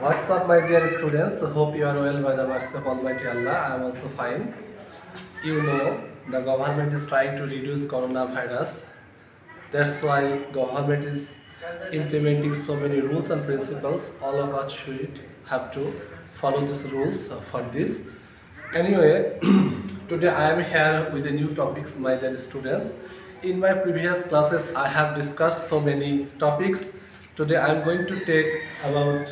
What's up, my dear students? Hope you are well by the mercy of Almighty Allah. I am also fine. You know, the government is trying to reduce coronavirus. That's why government is implementing so many rules and principles. All of us should have to follow these rules for this. Anyway, today I am here with the new topics, my dear students. In my previous classes, I have discussed so many topics. Today I am going to take about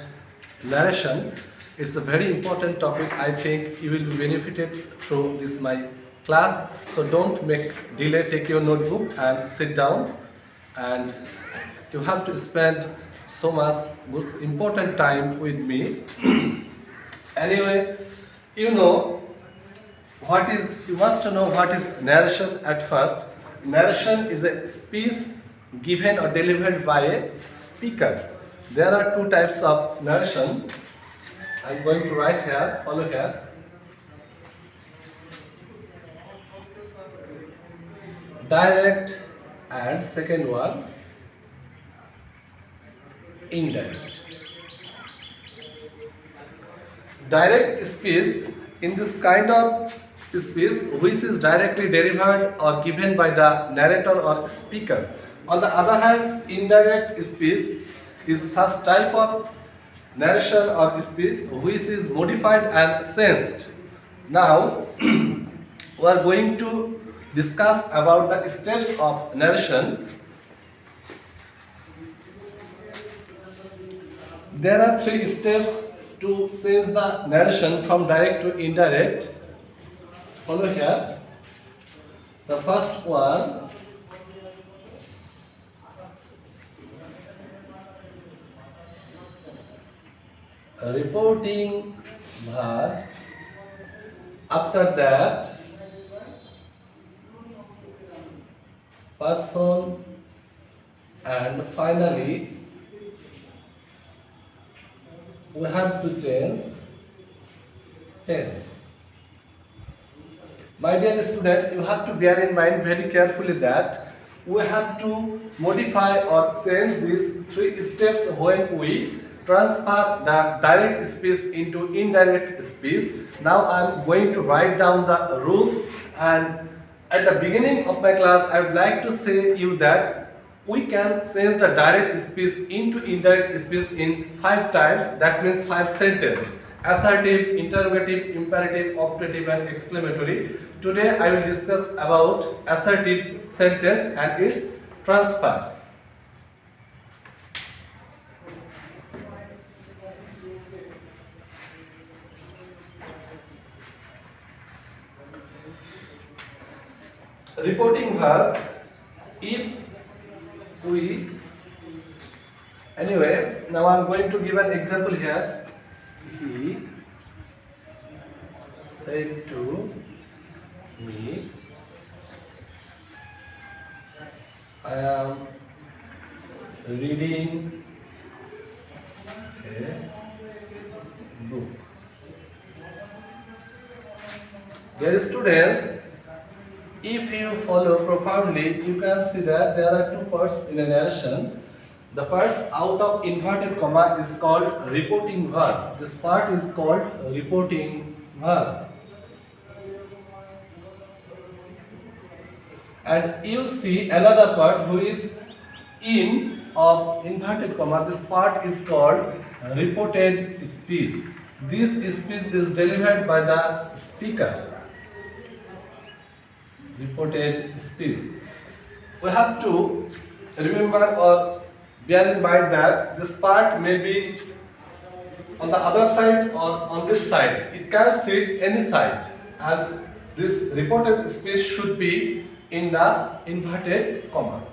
narration. It's a very important topic. I think you will be benefited through this my class. So don't make delay. Take your notebook and sit down. And you have to spend so much good, important time with me. Anyway, you know you must know what is narration at first. Narration is a speech given or delivered by a speaker. There are two types of narration. I'm going to write here, follow here. Direct, and second one, indirect. Direct speech, in this kind of speech which is directly delivered or given by the narrator or speaker. On the other hand, indirect speech is such type of narration or speech which is modified and sensed. Now we are going to discuss about the steps of narration. There are 3 steps to change the narration from direct to indirect. Follow here. The first one, reporting verb. After that, person, and finally we have to change tense. My dear student, you have to bear in mind very carefully that we have to modify or change these 3 steps when we transfer the direct speech into indirect speech. Now I am going to write down the rules, and at the beginning of my class I would like to say you that we can change the direct speech into indirect speech in 5 times. That means 5 sentences: assertive, interrogative, imperative, optative, and exclamatory. Today I will discuss about assertive sentence and its transfer. Reporting verb, anyway, now I am going to give an example here. He said to me, I am reading a book. Dear students, if you follow profoundly, you can see that there are 2 parts in a narration. The parts out of inverted comma is called reporting verb. This part is called reporting verb. And you see another part who is in of inverted comma. This part is called reported speech. This speech is delivered by the speaker. Reported speech. We have to remember or bear in mind that this part may be on the other side or on this side. It can sit any side, and this reported speech should be in the inverted comma.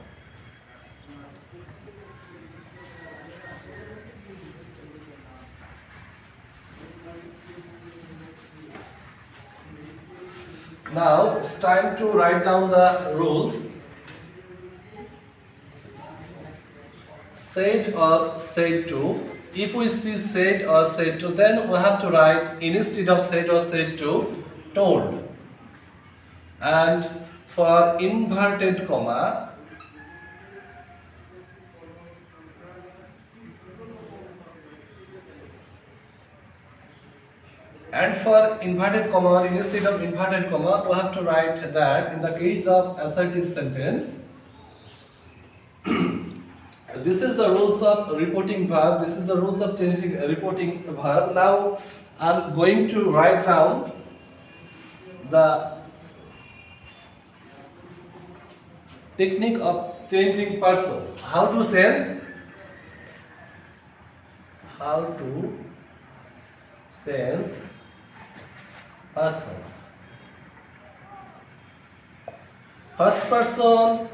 Now it's time to write down the rules. Said or said to. If we see said or said to, then we have to write instead of said or said to, told. And for inverted comma, And for inverted comma or instead of inverted comma, we have to write that in the case of assertive sentence, this is the rules of reporting verb, this is the rules of changing reporting verb. Now I'm going to write down the technique of changing persons. How to change persons. First person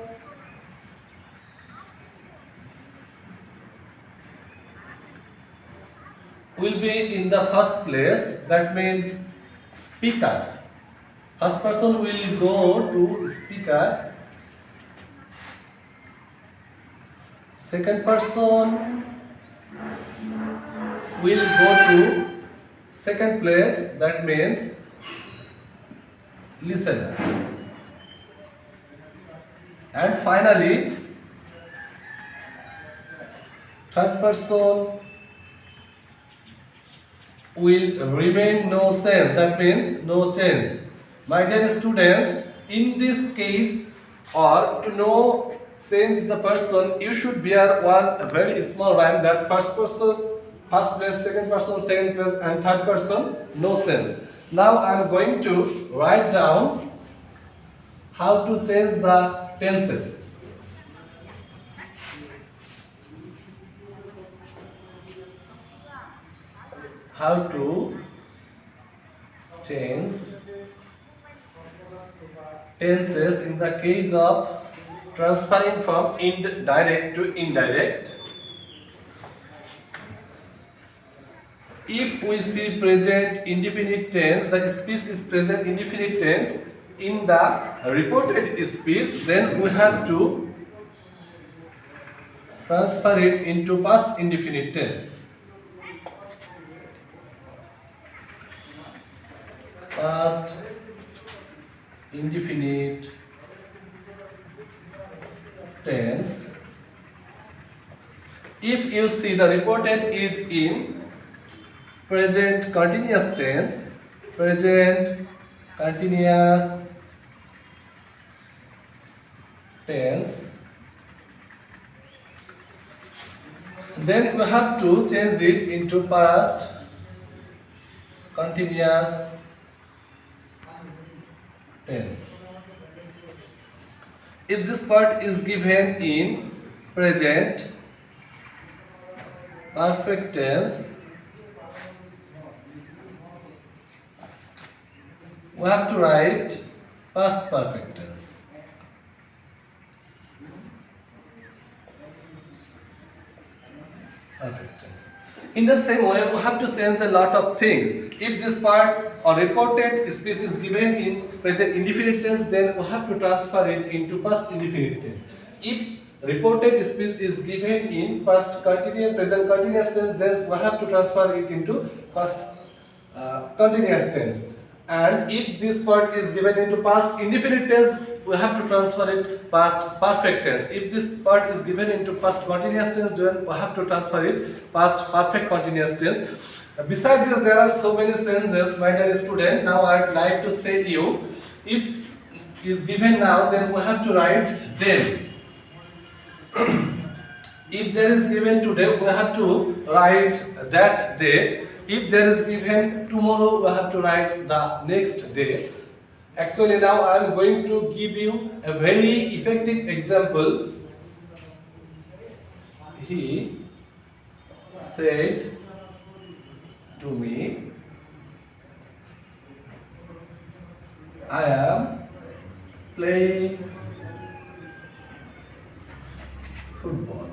will be in the first place, that means speaker. First person will go to speaker. Second person will go to second place, that means listener. And finally, third person will remain no sense, that means no change. My dear students, in this case, or to know change the person, you should bear one very small rhyme, that first person first place, second person second place, and third person no sense. Now I am going to write down how to change the tenses. How to change tenses in the case of transferring from direct to indirect. If we see present indefinite tense, the speech is present indefinite tense in the reported speech, then we have to transfer it into past indefinite tense. Past indefinite tense. If you see the reported is in present continuous tense, present continuous tense, then we have to change it into past continuous tense. If this part is given in present perfect tense, we have to write past perfect tense. Perfect tense. In the same way, we have to change a lot of things. If this part or reported speech is given in present indefinite tense, then we have to transfer it into past indefinite tense. If reported speech is given in past continuous, present continuous tense, then we have to transfer it into past continuous tense. And if this part is given into past indefinite tense, we have to transfer it past perfect tense. If this part is given into past continuous tense, then we have to transfer it past perfect continuous tense. Besides this, there are so many sentences, my dear student. Now I would like to say to you, if is given now, then we have to write then. If there is given today, we have to write that day. If there is given tomorrow, we have to write the next day. Actually, now I am going to give you a very effective example. He said to me, I am playing football.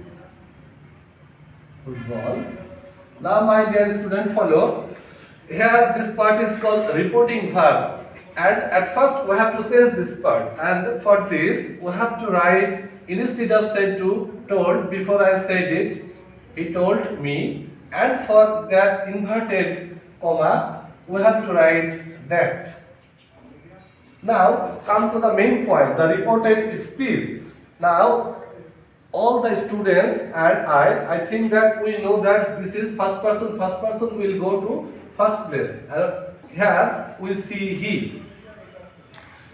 Now my dear student, follow. Here this part is called reporting verb, and at first we have to change this part, and for this we have to write, instead of said to, told. Before I said it, he told me, and for that inverted comma we have to write that. Now come to the main point, the reported speech. Now all the students and I think that we know that this is first person will go to first place. Here we see he.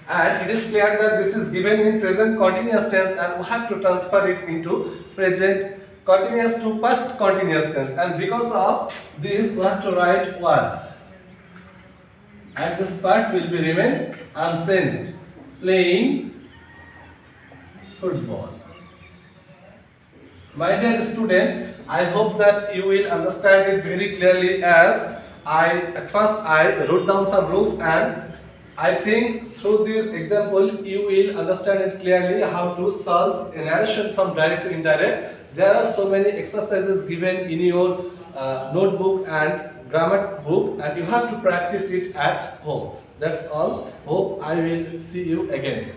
And it is clear that this is given in present continuous tense and we have to transfer it into present continuous to past continuous tense, and because of this we have to write was, and this part will be remain unchanged, playing football. My dear student, I hope that you will understand it very clearly, as at first I wrote down some rules, and I think through this example you will understand it clearly how to solve a narration from direct to indirect. There are so many exercises given in your notebook and grammar book, and you have to practice it at home. That's all. Hope I will see you again.